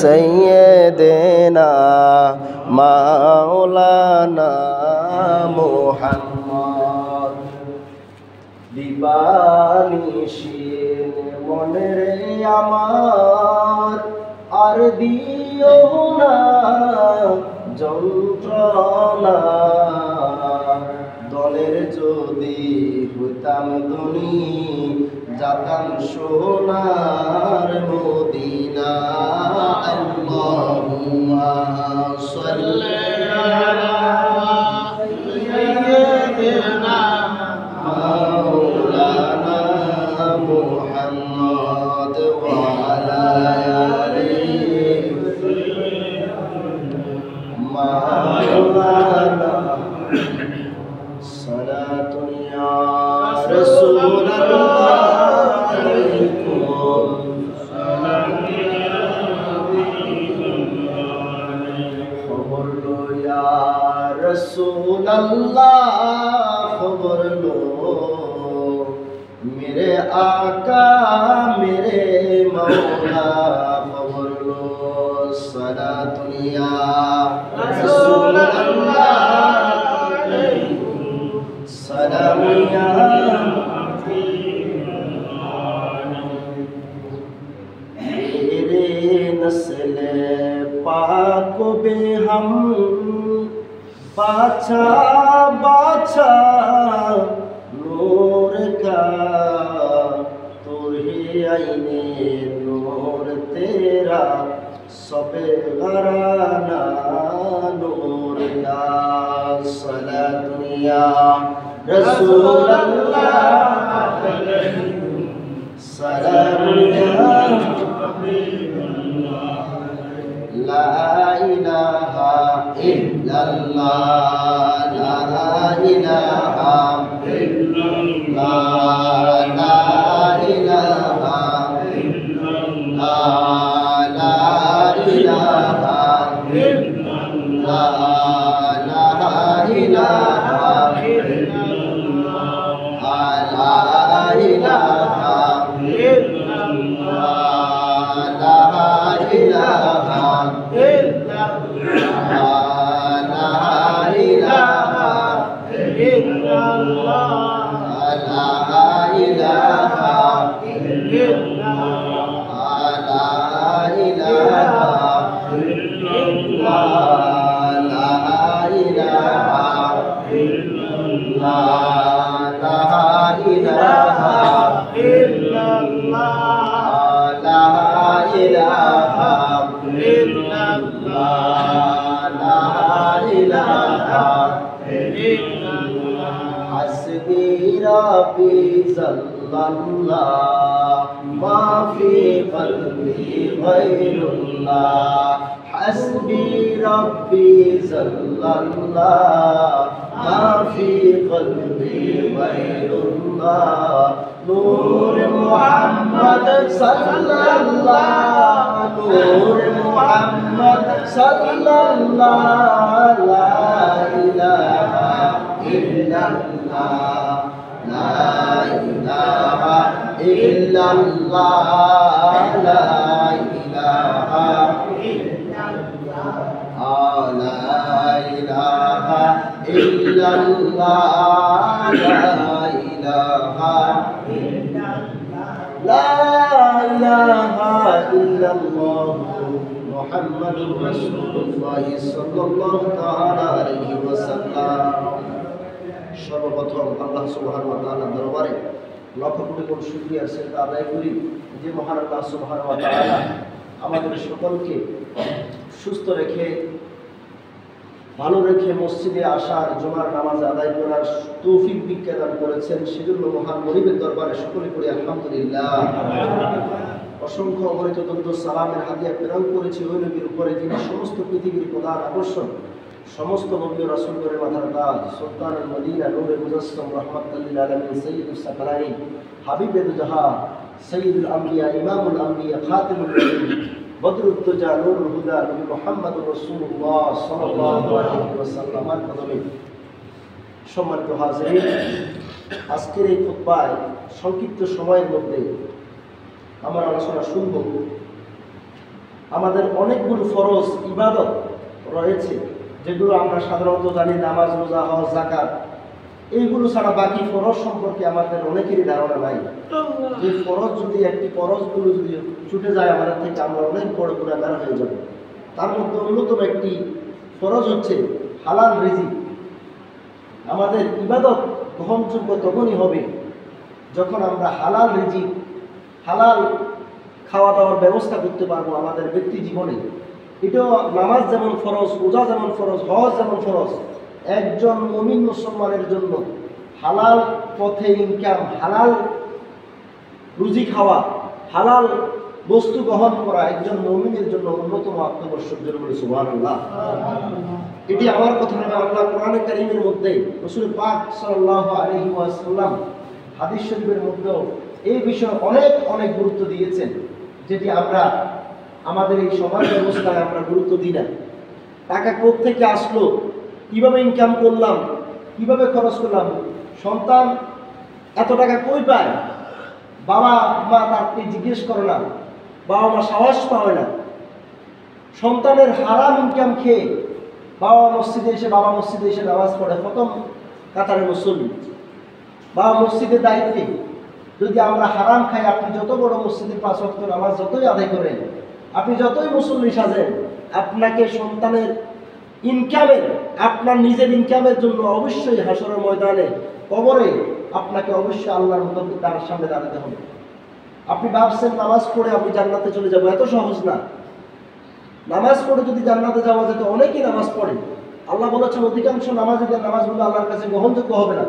سيدنا مولانا محمد দিবানিশির মনে রে আমার আর দিও না যন্ত্রণা দলের যদি হইতাম ধনী যাতাম সোনার মদিনা আল্লাহুম্মা সাল্লি আলা সাইয়্যিদিনা মাওলানা মুহাম্মদ ওয়া আলা আলিহি মাওলানা সালাতুন ইয়া রাসূলুল্লাহ रसूल अल्लाह खबर लो मेरे आका मेरे मौला खबर लो सदा दुनिया रसूल अल्लाह सलामिया मेरे नस्ल पाक बे हम बाचा बाचा नूर का तुही आईने नूर तेरा सबे घराना नूर का सलातुनिया रसूल अल्लाह सलामुनिया ला इलाहा इल्लल्लाह ला इलाहा इल्लल्लाह ला इलाहा इल्लल्लाह ला इलाहा इल्लल्लाह ला इलाहा इल्लल्लाह ला इलाहा इल्लल्लाह ला इलाहा ربي صلى الله ما في قلبي غير الله حسبي ربي صلى الله ما في قلبي غير الله نور محمد صلى الله نور محمد صلى الله لا إله إلا الله لا إله إلا الله لا إله إلا الله لا إله إلا الله لا إله إلا الله لا إله إلا الله محمد رسول الله صلى الله تعالى عليه وسلم সর্বপ্রথম আল্লাহ সুবহানাহু ওয়া তাআলার দরবারে লক্ষ কোটি শুকরিয়া সেজদা আদায় করি যে মহান আল্লাহ সুবহানাহু ওয়া তাআলা আমাদের সকলকে সুস্থ রেখে ভালো রেখে মসজিদে আসার জুমার নামাজ আদায় করার তৌফিক ভিক্ষা দান করেছেন সেজন্য মহান মনিবের দরবারে সকলে করি আলহামদুলিল্লাহ। অসংখ্য অগণিত দরুদ সালামের হাদিয়া প্রেরণ করেছি ওই নবীর উপরে যিনি সমস্ত পৃথিবীর প্রধান আকর্ষণ সমস্ত নবী ও রাসূলগণের মাথার তাজ সুলতানুল মদিনা নূরে মুজাসসাম রাহমাতুল লিল আলামিন সাইয়্যিদুস সাকলাইন হাবিবুল জাহান সাইয়্যিদুল আম্বিয়া ইমামুল আম্বিয়া খাতিমুল নবিয়্যিন বদরুত তুজা নূরুল হুদা নবী মুহাম্মদুর রাসূলুল্লাহ সাল্লাল্লাহু আলাইহি ওয়াসাল্লামের কদমে সম্মানিত হাজিরিন, আজকের এই খুতবায় সংক্ষিপ্ত সময়ের মধ্যে আমার আলোচনা শুনব আমাদের অনেকগুলো ফরজ ইবাদত রয়েছে, যেগুলো আমরা সাধারণত জানি, নামাজ, রোজা, হজ, যাকাত। এইগুলো ছাড়া বাকি ফরজ সম্পর্কে আমাদের অনেকেরই ধারণা নাই। যে ফরজ যদি একটি ফরজগুলো যদি ছুটে যায় আমাদের থেকে, আমরা অনেক বড় গুনাহগার হয়ে যাব। তার মধ্যে অন্যতম একটি ফরজ হচ্ছে হালাল রিজিক। আমাদের ইবাদত গ্রহণযোগ্য তখনই হবে যখন আমরা হালাল রিজিক, হালাল খাওয়া দাওয়ার ব্যবস্থা করতে পারবো আমাদের ব্যক্তি জীবনে। এটাও নামাজ যেমন ফরজ, রোজা যেমন ফরজ, হজ যেমন ফরজ, একজন মুমিন মুসলমানের জন্য হালাল পথে ইনকাম, হালাল রুজি খাওয়া, হালাল বস্তু গ্রহণ করা একজন মুমিনের জন্য অন্যতম আত্মবর্ষক জরুরি। সুবহানাল্লাহ। এটি আমার কথা নয়, আল্লাহ কোরআনে কারীমের মধ্যে রাসূল পাক সাল্লাল্লাহু আলাইহি ওয়াসাল্লাম হাদিস শরীফের মধ্যেও এই বিষয়ে অনেক অনেক গুরুত্ব দিয়েছেন, যেটি আমরা আমাদের এই সমাজ ব্যবস্থায় আমরা গুরুত্ব দিই না। টাকা কোথা থেকে আসলো, কিভাবে ইনকাম করলাম, কিভাবে খরচ করলাম, সন্তান এত টাকা কই পায়, বাবা মা তাকে জিজ্ঞেস করে না, বাবা মা সাহস পায় না। সন্তানের হারাম ইনকাম খেয়ে বাবা মসজিদে এসে নামাজ পড়ে, প্রথম কাতারে মুসল্লি, বাবা মসজিদের দায়িত্বে যদি আমরা হারাম খাই, আপনি যত বড় মসজিদের 5 ওয়াক্ত নামাজ যতই আদায় করেন, আপনি যতই মুসল্লি সাজেন, আপনাকে সন্তানের ইনকামের, আপনার নিজের ইনকামের জন্য অবশ্যই হাসরের ময়দানে, কবরে আপনাকে অবশ্যই আল্লাহর মতো তার সামনে দাঁড়াতে হবে। আপনি ভাবছেন নামাজ পড়ে আপনি জান্নাতে চলে যাবো, এত সহজ না। নামাজ পড়ে যদি জান্নাতে যাওয়া যেত, অনেকেই নামাজ পড়ে। আল্লাহ বলেছেন অধিকাংশ নামাজীদের নামাজগুলো আল্লাহর কাছে গ্রহণযোগ্য হবে না।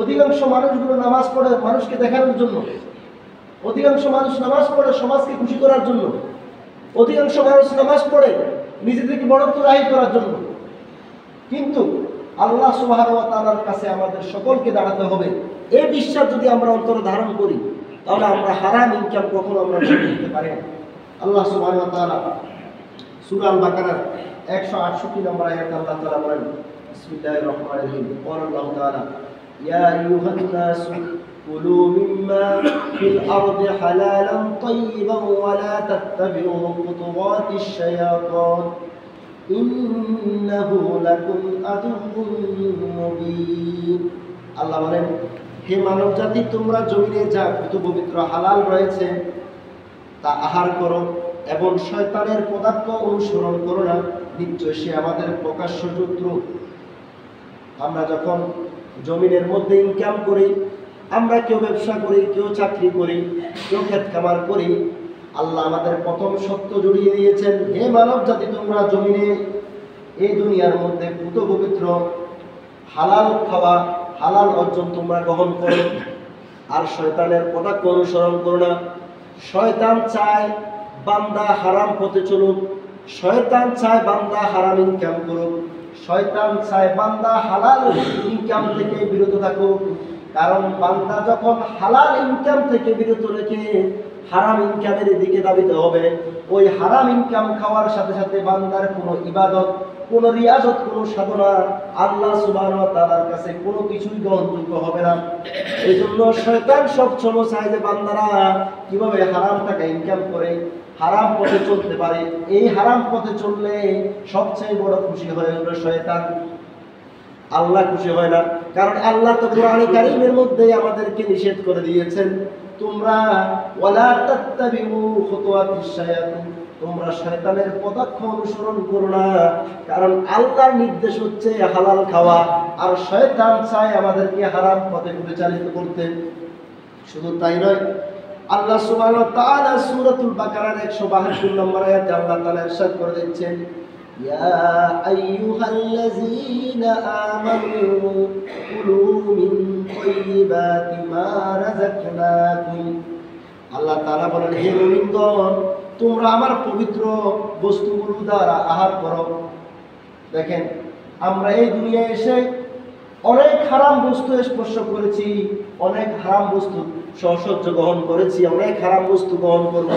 অধিকাংশ মানুষগুলো নামাজ পড়ে মানুষকে দেখানোর জন্য, অধিকাংশ মানুষ নামাজ পড়ে সমাজকে খুশি করার জন্য, অধিকাংশ মানুষ নামাজ পড়ে নিজেদেরকে বড়ত্ব জাহির করার জন্য। কিন্তু আল্লাহ সুবহানাহু ওয়া তাআলার কাছে আমাদের সকলকে দাঁড়াতে হবে। এই বিশ্বাস যদি আমরা অন্তরে ধারণ করি, তাহলে আমরা হারাম ইনকাম কখনো আমরা করতে পারি না। আল্লাহ সুবহানাহু ওয়া তাআলা সূরা আল বাকারার 168 নম্বর আয়াতে আল্লাহ তাআলা বলেন, বিসমিল্লাহির রহমানির রহিম, আল্লাহু তাআলা ইয়া আইয়ুহান নাস কুলু মিম্মা ফিল আরদি হালালান তাইয়িবান ওয়া লা তাত্তাবিউ খুতুওয়াতিশ শায়াতান ইন্নাহু লাকুম আদুউন মুবিন। আল্লাহ বলেন, হে মানব জাতি, তোমরা জমিনে যা পবিত্র হালাল রয়েছে তা আহার করো এবং শয়তানের পদার্থ অনুসরণ করো না, নিশ্চয় সে আমাদের প্রকাশ্য শত্রু। আমরা যখন জমিনের মধ্যে ইনকাম করি, আমরা কেউ ব্যবসা করি, কেউ চাকরি করি, কেউ ক্ষেত খামার করি, আল্লাহ আমাদের প্রথম সত্য জড়িয়ে দিয়েছেন, হে মানব জাতি, তোমরা জমিনে এই দুনিয়ার মধ্যে পবিত্র হালাল খাওয়া, হালাল অর্জন তোমরা গ্রহণ করো, আর শয়তানের পদার্থ অনুসরণ করো না। শয়তান চায় বান্দা হারাম পথে চলুক, শয়তান চায় বান্দা হারাম ইনকাম করুক, শয়তান চায় বান্দা হালাল ইনকাম থেকে বিরত থাকুক। কারণ বান্দা যখন হালাল ইনকাম থেকে বিরত রেখে হারাম ইনকামের দিকে ধাবিত হবে, ওই হারাম ইনকাম খাওয়ার সাথে সাথে বান্দার কোনো ইবাদত, কোনো রিয়াজত, কোনো সাধনা আল্লাহ সুবহানাহু ওয়া তাআলার কাছে কোনো কিছুই গ্রহণযোগ্য হবে না। এই জন্য শয়তান সবসময় চায় যে বান্দারা কিভাবে হারাম টাকা ইনকাম করে হারাম পথে চলতে পারে। এই হারাম পথে চললে সবচেয়ে বড় খুশি হয়ে হলো শয়তান, আল্লাহ খুশি হয় না। কারণ আল্লাহ তো কোরআনে কারীমের মধ্যে আমাদেরকে নিষেধ করে দিয়েছেন, তোমরা ওয়ালা তাত্তাবিউ খুতুওয়াতিশ শায়াতিন, তোমরা শয়তানের পদার্থ অনুসরণ করো না। কারণ আল্লাহর নির্দেশ হচ্ছে হালাল খাওয়া, আর শয়তান চায় আমাদেরকে হারাম পথে পরিচালিত করতে। শুধু তাই নয়, আল্লাহ সুবহানাহু ওয়া তাআলা সূরাতুল বাকারার 172 নম্বর আয়াতে আল্লাহ তাআলা ইরশাদ করে দিচ্ছেন, ইয়া আইয়ুহাল্লাযীনা আমানু কুলু মিন তাইয়্যিবাতি মা রাযাকনাকুম। আল্লাহ তাআলা বলেন, হে মুমিনগণ, তোমরা আমার পবিত্র বস্তুগুলো দ্বারা আহার করো। দেখেন, আমরা এই দুনিয়ায় এসে অনেক হারাম বস্তু স্পর্শ করেছি, অনেক হারাম বস্তু সহ্য গ্রহণ করেছি, অনেক হারাম বস্তু গ্রহণ করব।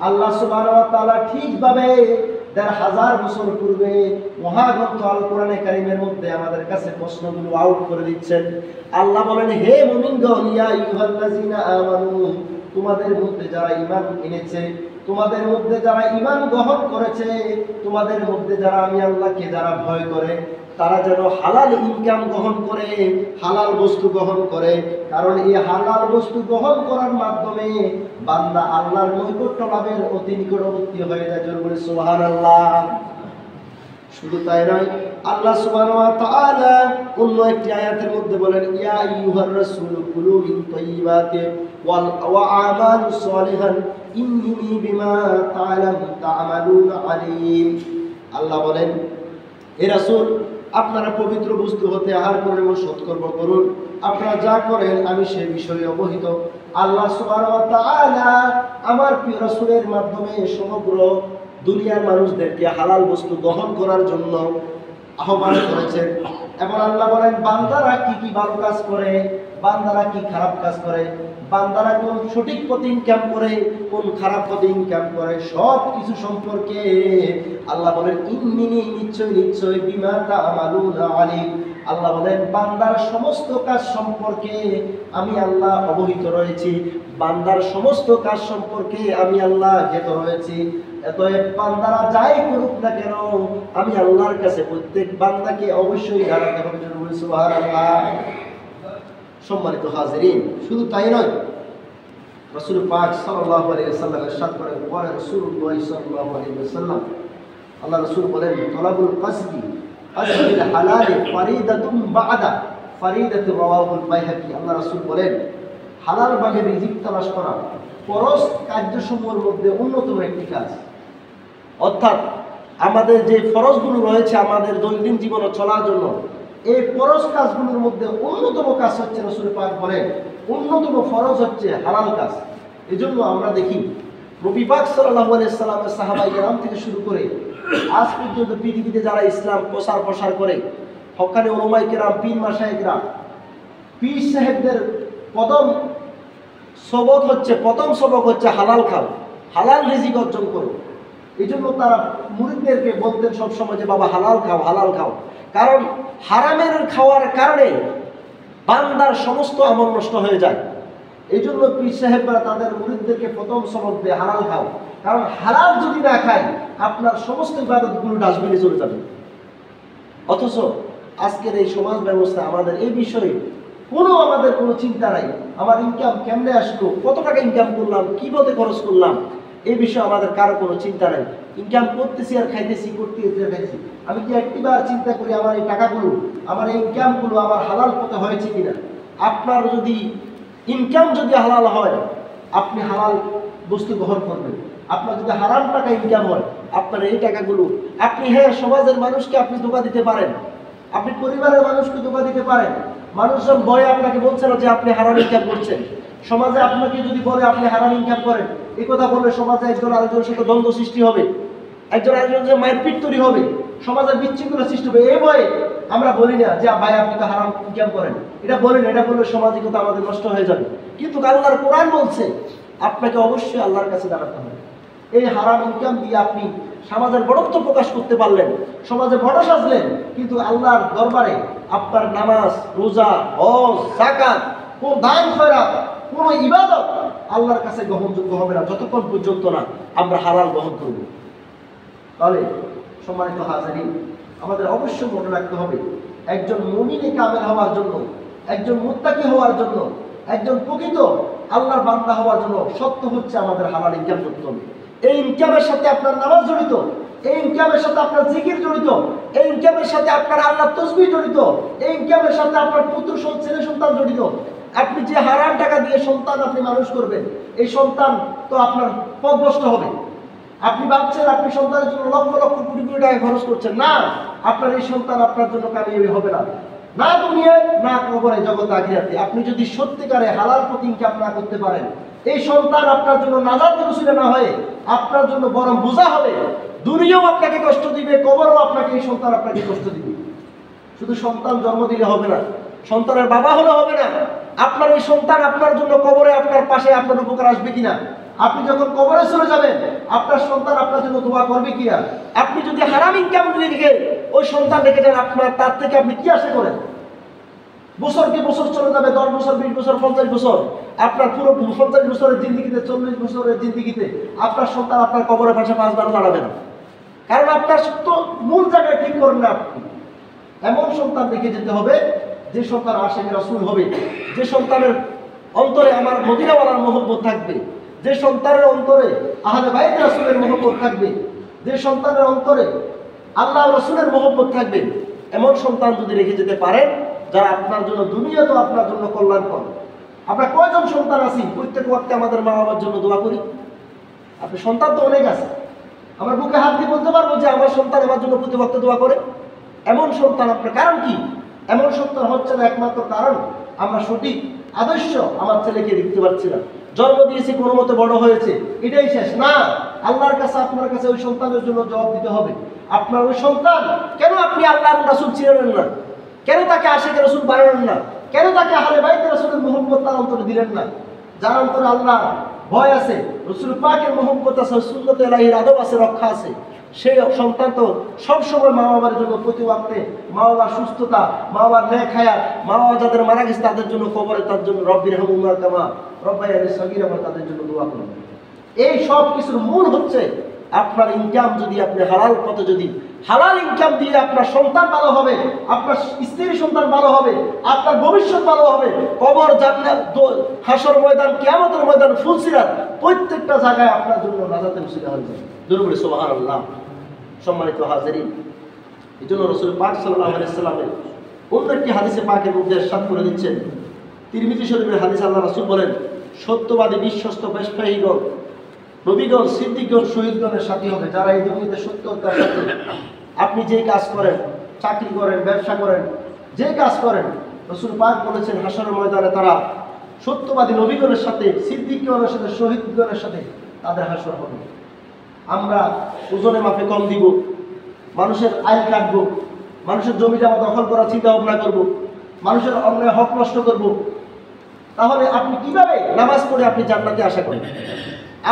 আল্লাহ সুবহানাহু ওয়া তাআলা ঠিকভাবে ১,৫০০ বছর পূর্বে মহাগ্রন্থ আল কোরআনে কারীমের মধ্যে আমাদের কাছে প্রশ্নগুলো আউট করে দিচ্ছেন। আল্লাহ বলেন, হে মুমিনগণ, ইয়া আইয়ুহাল্লাযীনা আমানু, তোমাদের মধ্যে যারা ঈমান এনেছে, তোমাদের মধ্যে যারা ঈমান গ্রহণ করেছে, তোমাদের মধ্যে যারা আমি আল্লাহকে যারা ভয় করে, তারা যেন হালাল ইনকাম গ্রহণ করে, হালাল বস্তু গ্রহণ করে। কারণ এই হালাল বস্তু গ্রহণ করার মাধ্যমে বান্দা আল্লাহর নৈকট্য লাভের অতি নিকটবর্তী হয়ে যায়। জোরে বলে সুবহানাল্লাহ। শুধু তাই নয়, আল্লাহ সুবহানাহু ওয়া তাআলা অন্য একটি আয়াতের মধ্যে বলেন, ইয়া আইয়ুহার রাসূল কুলু মিন তাইয়্যিবাতি ওয়া আমালু সালিহান ইন্নী বিমা তা'মালুন আলীম। আল্লাহ বলেন, হে রাসূল, আপনারা পবিত্র বস্তু হতে আহার করেন এবং সৎকর্ম করুন, আপনারা যা করেন আমি সে বিষয়ে অবহিত। আল্লাহ সুবহানাহু ওয়া তাআলা আমার প্রিয় রাসূলের মাধ্যমে সমগ্র দুনিয়ার মানুষদেরকে হালাল বস্তু গ্রহণ করার জন্য আহ্বান করেছেন। এবং আল্লাহ বলেন, বান্দারা কি কি ভালো কাজ করে, বান্দারা কি খারাপ কাজ করে, বান্দারা কোন সঠিক পথে ইনকাম করে, কোন খারাপ পথে ইনকাম করে, সব কিছু সম্পর্কে আল্লাহ বলেন, ইন্নী নিশ্চয় নিশ্চয় বিমা তা'মালুনা আলীম। আল্লাহ বলেন, বান্দার সমস্ত কাজ সম্পর্কে আমি আল্লাহ অবহিত রয়েছি, বান্দার সমস্ত কাজ সম্পর্কে আমি আল্লাহ জ্ঞাত রয়েছি। অতএব বান্দারা যাই করুক না কেন, আমি আল্লাহর কাছে প্রত্যেক বান্দাকে অবশ্যই দাঁড়াতে হবে। সুবহানাল্লাহ। সম্মানিত হাজিরিন, শুধু তাই নয়, রাসূল পাক সাল্লাল্লাহু আলাইহি ওয়াসাল্লাম ইরশাদ করেন, ওয়া রাসূলুল্লাহ সাল্লাল্লাহু আলাইহি ওয়াসাল্লাম, আল্লাহ রাসূল বলেন, তলাবুল কাসবি কাসবিল হালাল ফারিদাতুন বা'দা ফারিদাতু রাওয়াহুল বাইহাকি। আল্লাহ রাসূল বলেন, হালাল ভাবে রিজিক তালাশ করা ফরজ কার্যসমূহের মধ্যে অন্যতম একটি কাজ। অর্থাৎ আমাদের যে ফরজগুলো রয়েছে আমাদের দৈনন্দিন জীবনে চলার জন্য, এই ফরজ কাজগুলোর মধ্যে অন্যতম কাজ হচ্ছে, রাসূল পাক বলেন, অন্যতম ফরজ হচ্ছে হালাল কাজ। এজন্য আমরা দেখি নবী পাক সাল্লাল্লাহু আলাইহি ওয়াসাল্লামের সাহাবায়ে কেরাম থেকে শুরু করে আজ পর্যন্ত পৃথিবীতে যারা ইসলাম প্রসার করে, হক্কানি উলামায়ে কেরাম, পীর মাশায়েখরা, পীর সাহেবদের প্রথম সবক হচ্ছে হালাল খাও, হালাল রিজিক অর্জন করো। এই জন্য তারা মুরিদদেরকে বলতেন সবসময় যে বাবা হালাল খাও, হালাল খাও। কারণ হারামের খাওয়ার কারণে বান্দার সমস্ত আমল নষ্ট হয়ে যায়। এই জন্য পীর সাহেবরা তাদের মুরিদদেরকে প্রথম সবক দেয় হালাল খাও। কারণ হালাল যদি না খায় আপনার সমস্ত ইবাদতগুলো ডাস্টবিনে চলে যাবে। অথচ আজকের এই সমাজ ব্যবস্থা আমাদের এই বিষয়ে আমাদের কোনো চিন্তা নাই। আমার ইনকাম কেমনে আসলো, কত টাকা ইনকাম করলাম, কি পথে খরচ করলাম, এই বিষয়ে আমাদের কারো কোনো চিন্তা নাই। ইনকাম করতেছি আর খাইতেছি, খাইতেছি। আমি কি একটিবার চিন্তা করি আমার এই টাকাগুলো, আমার এই ইনকামগুলো আমার হালাল পথে হয়েছে কিনা? আপনার যদি ইনকাম যদি হালাল হয়, আপনি হালাল বস্তু গ্রহণ করবেন। আপনার যদি হারাম টাকা ইনকাম হয়, আপনার এই টাকাগুলো আপনি সমাজের মানুষকে আপনি ধোঁকা দিতে পারেন, আপনি পরিবারের মানুষকে ধোঁকা দিতে পারেন। মানুষজন ভয়ে আপনাকে বলছে না যে আপনি হারাম ইনকাম করছেন। সমাজে আপনাকে যদি বলে আপনি হারাম ইনকাম করেন, এই কথা বললে সমাজে একজন আরেকজনের সাথে দ্বন্দ্ব সৃষ্টি হবে, একজন আরেকজনের মারপিট তৈরি হবে, সমাজের বিশৃঙ্খলা সৃষ্টি হবে। এই ভয়ে আমরা বলি না যে ভাই আপনি তো হারাম ইনকাম করেন, এটা বলি না, এটা বললে সামাজিকতা আমাদের নষ্ট হয়ে যাবে। কিন্তু আল্লাহর কোরআন বলছে আপনাকে অবশ্যই আল্লাহর কাছে দাঁড়াতে হবে। এই হারাম ইনকাম দিয়ে আপনি সমাজের বড়ত্ব প্রকাশ করতে পারলেন, সমাজে বড় সাজলেন, কিন্তু আল্লাহর দরবারে আপনার নামাজ, রোজা, হজ, যাকাত, কোন দান খয়রাত, কোন ইবাদত আল্লাহর কাছে গ্রহণযোগ্য হবে না যতক্ষণ পর্যন্ত না আমরা হালাল গ্রহণ করব। তাহলে সম্মানিত হাজিরিন, আমাদের অবশ্যই মনে রাখতে হবে, একজন মুমিনে কামেল হওয়ার জন্য, একজন মুত্তাকি হওয়ার জন্য, একজন প্রকৃত আল্লাহর বান্দা হওয়ার জন্য সত্য হচ্ছে আমাদের হালাল ইনকাম করতে হবে। এই ইনকামের সাথে আপনার নামাজ জড়িত, এই ইনকামের সাথে আপনার জিকির জড়িত, এই ইনকামের সাথে আপনার আল্লাহর তাসবিহ জড়িত, এই ইনকামের সাথে আপনার পুত্র ছেলে সন্তান জড়িত। আপনি যে হারাম টাকা দিয়ে সন্তান আপনি মানুষ করবেন, এই সন্তান তো আপনার পথভ্রষ্ট হবে। আপনি ভাবছেন আপনি সন্তানের জন্য লক্ষ লক্ষ কোটি কোটি টাকা খরচ করছেন, না, আপনার এই সন্তান আপনার জন্য কামিয়াবি হবে না, না দুনিয়ায় না কবরে জগৎ আখিরাতে। আপনি যদি সত্যিকারে হালাল পথে ইনকাম না করতে পারেন, এই সন্তান আপনার জন্য নাজাতের উসিলা না হয়ে আপনার জন্য বরং বোঝা হবে। দুনিয়াও আপনাকে কষ্ট দিবে, কবরও আপনাকে, এই সন্তান আপনাকে কষ্ট দিবে। শুধু সন্তান জন্ম দিলে হবে না, সন্তানের বাবা হলে হবে না। আপনার এই সন্তান আপনার জন্য কবরে আপনার পাশে আপনার উপকার আসবে কিনা? আপনি যখন কবরে চলে যাবেন আপনার সন্তান আপনার জন্য দোয়া করবে কিনা? আপনি যদি হারাম ইনকাম রেখে ওই সন্তান রেখে যান, আপনার তার থেকে আপনি কি আশা করেন? বছরকে বছর চলে যাবে, 10 বছর, 20 বছর, 50 বছর। আপনার পুরো 50 বছরের জিন্দিগিতে, 40 বছরের জিন্দিগিতে আপনার সন্তান আপনার কবরের পাশে 5 বার দাঁড়াবে না, কারণ আপনার তো মূল জায়গায় ঠিক করেন না আপনি। এমন সন্তান রেখে যেতে হবে যে সন্তান আশিক রাসূল হবে, যে সন্তানের অন্তরে আমার মদিনাওয়ালার মহব্বত থাকবে, যে সন্তানের অন্তরে আহলে বাইত রাসূলের মহব্বত থাকবে, যে সন্তানের অন্তরে আল্লাহ রাসূলের মহব্বত থাকবে। এমন সন্তান যদি রেখে যেতে পারেন যারা আপনার জন্য দুনিয়া তো আপনার জন্য কল্যাণকর। আমরা কয়জন সন্তান আছি প্রত্যেক ওয়াক্তে আমাদের মা বাবার জন্য দোয়া করি? আপনি সন্তান তো অনেক আছে, আমার বুকে হাত দিয়ে বলতে পারবো যে আমার সন্তান আমার জন্য প্রতি ওয়াক্তে দোয়া করে। এমন সন্তান আপনার কারণ কি? এমন সন্তান হচ্ছে না একমাত্র কারণ আমরা সঠিক আদর্শ আমার ছেলেকে দেখতে পাচ্ছি না, জন্ম দিয়েছি কোনো মতে বড় হয়েছে, এটাই শেষ না। আল্লাহর কাছে আপনার কাছে ওই সন্তানের জন্য জবাব দিতে হবে। আপনার ওই সন্তান কেন আপনি আল্লাহ রাসূল চিনেন না, কেন তাকে আশিক রাসূল বানালেন না, কেন তাকে আহলে বাইত রাসূলের মহব্বত তার অন্তরে দিলেন না? যার অন্তরে আল্লাহ ভয় আছে, রাসূল পাকের মহব্বত আছে, সুন্নতে ইলাহির আদব আছে, রক্ষা আছে, সেই সন্তান তো সবসময় মা বাবার জন্য প্রতি ওয়াক্তে মা বাবার সুস্থতা, মা বাবার নেক হায়াত, মা বাবা যাদের মারা গেছে তাদের জন্য কবরে তার জন্য রব্বির হামহুমা কামা রব্বায়ানি সগীরা তাদের জন্য দোয়া করুন। এই সব কিছুর মূল হচ্ছে আপনার ইনকাম। যদি আপনি হালাল পথে, যদি হালাল ইনকাম দিয়ে আপনার সন্তান ভালো হবে, আপনার স্ত্রী সন্তান ভালো হবে, আপনার ভবিষ্যৎ ভালো হবে, কবর, জান্নাত, হাসর ময়দান, কিয়ামতের ময়দান, ফুলসিরাত, প্রত্যেকটা জায়গায় আপনার জন্য নাজাতের উসিলা হয়ে যাবে। জোরে বলি সুবহানাল্লাহ। সম্মানিত হাজিরিন, এই জন্য রাসূল পাক সাল্লাল্লাহু আলাইহি ওয়াসাল্লামের অন্য একটি হাদিসে পাকের মধ্যে ইরশাদ করে দিচ্ছেন, তিরমিজি শরীফের হাদিস, আল্লাহ রাসূল বলেন, সত্যবাদী বিশ্বস্ত ব্যবসায়ীগণ, নবীগণ, সিদ্দিকগণ, শহীদগণের সাথী হবে যারা এই দুনিয়াতে সত্যতার সাথে আপনি যে কাজ করেন, চাকরি করেন, ব্যবসা করেন, যে কাজ করেন, রাসূল পাক বলেছেন হাসরের ময়দানে তারা সত্যবাদী নবীগণের সাথে, সিদ্দিকগণের সাথে, শহীদগণের সাথে তাদের হাসর হবে। আমরা ওজনে মাপে কম দিব, মানুষের আইল কাটবো, মানুষের জমি জমা দখল করার চিন্তা ভাবনা করবো, মানুষের অন্যায় হক নষ্ট করব, তাহলে আপনি কিভাবে নামাজ পড়ে আপনি জান্নাতে আশা করেন?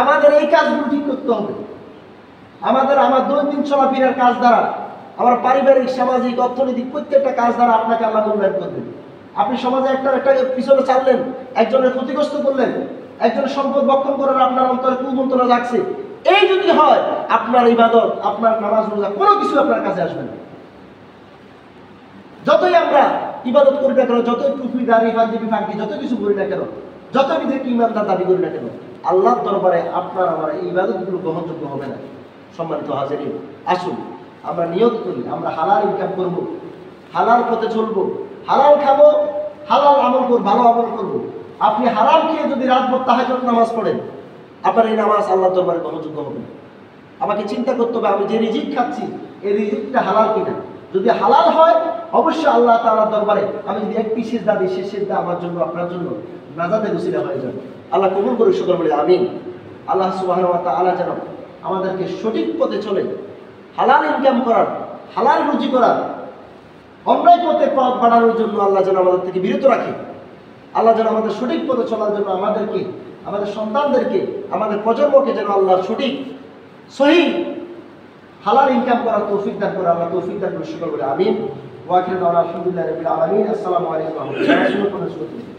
আমাদের এই কাজগুলো ঠিক করতে হবে। আমার দৈনন্দিন চলাফেরার কাজ দ্বারা, আমার পারিবারিক, সামাজিক, অর্থনৈতিক প্রত্যেকটা কাজ দ্বারা আপনাকে আল্লাহ মূল্যায়ন করবেন। আপনি সমাজে একটা পিছনে চাললেন, একজনের ক্ষতিগ্রস্ত করলেন, একজনের সম্পদ বক্ষণ করার আপনার অন্তরে কুমন্ত্রণা জাগছে, এই যদি হয় আপনার ইবাদত, আপনার নামাজ রোজা কোনো কিছু আপনার কাছে আসবে না। যতই আমরা ইবাদত করি না কেন, যতই টুপি, দাড়ি, পাঞ্জাবি, ফাঁকি যত কিছু করি না কেন, যতই নিজেকে ইমানদার দাবি করি না কেন, আল্লাহর দরবারে আপনার আমার এই ইবাদতগুলো গ্রহণযোগ্য হবে না। সম্মানিত হাজিরিন, আসুন আমরা নিয়ত করি, আমরা হালাল ইনকাম করব, হালাল পথে চলবো, হালাল খাবো, হালাল আমল করবো, ভালো আমল করবো। আপনি হারাম খেয়ে যদি রাতভর তাহাজ্জুদ নামাজ পড়েন, আপনার এই নামাজ আল্লাহর দরবারে গ্রহণযোগ্য হবে না। আমাকে চিন্তা করতে হবে, আমি যে রিজিক খাচ্ছি এই রিজিকটা হালাল কিনা। যদি হালাল হয় অবশ্যই আল্লাহ তাআলার দরবারে আমি যদি এক পিস সিজদা দিই, সেই সিজদা আমার জন্য, আপনার জন্য নাজাতের উসিলা হয়ে যাবে। আল্লাহ কবুল করে, শুকর বলে আমিন। আল্লাহ সুবহানাহু ওয়া তাআলা যেন আমাদেরকে সঠিক পথে চলে হালাল ইনকাম করার, হালাল রুজি করার, অন্যায় পথে পথ বাড়ানোর জন্য আল্লাহ যেন আমাদের থেকে বিরত রাখে। আল্লাহ যেন আমাদের সঠিক পথে চলার জন্য আমাদেরকে, আমাদের সন্তানদেরকে, আমাদের প্রজন্মকে যেন আল্লাহ সঠিক সহিহ হালাল ইনকাম করার তৌফিক দান করে। আল্লাহ তৌফিক দান করে, শুকর বলে আমিন। ওয়া আখিরু দাওয়ানা আলহামদুলিল্লাহি রাব্বিল আলামিন। আসসালামু আলাইকুম ওয়া রাহমাতুল্লাহি ওয়া বারাকাতুহু।